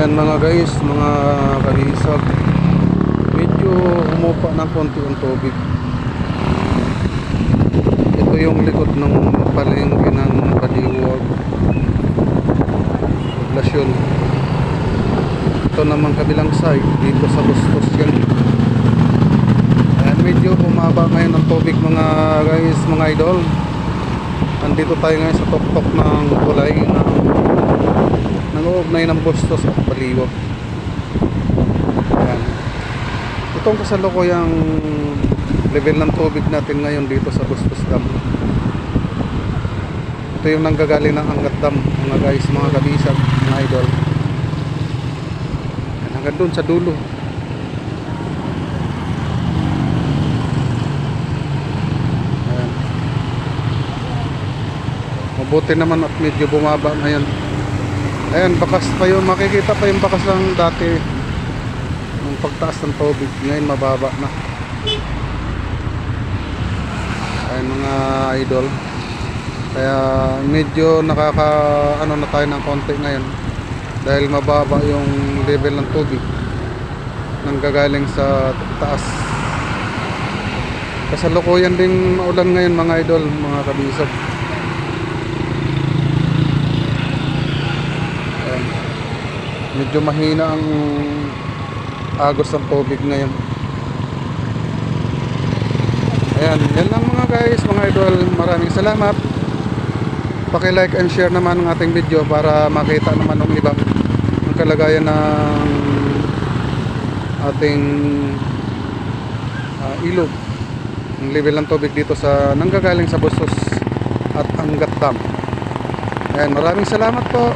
Ayan mga guys, mga kabisag, medyo humupa ng konti ang tubig. Ito yung likod ng palengke ng Baliwag Poblasyon. Ito naman kabilang side, dito sa Bustos yan. Ayan, medyo bumaba ngayon ang tubig mga guys, mga idol. Andito tayo ngayon sa tuktok ng kulay nag-uugnay ng Bustos at Baliwag. Ayan. Itong kasalukuyang level ng tubig natin ngayon dito sa Bustos Dam. Ito yung nanggagaling ng Angat Dam mga guys, mga kabisag, mga idol. Ayan, hanggang dun sa dulo. Ayan. Mabuti naman at medyo bumaba ngayon. Ayan, bakas pa yun, makikita pa yung bakas lang dati ng pagtaas ng tubig. Ngayon mababa na. Ayan mga idol, kaya medyo ano na tayo ng konti ngayon dahil mababa yung level ng tubig nang gagaling sa taas. Kasalukuyan din maulan ngayon mga idol, mga kabisag. Medyo mahina ang agos ng tubig ngayon. Ayan, yan lang mga guys, mga idol. Maraming salamat. Paki-like and share naman ang ating video para makita naman ng iba ang kalagayan ng ating ilog. Ang level ng tubig dito sa nanggagaling sa Bustos at Angat Dam. Ayan, maraming salamat po.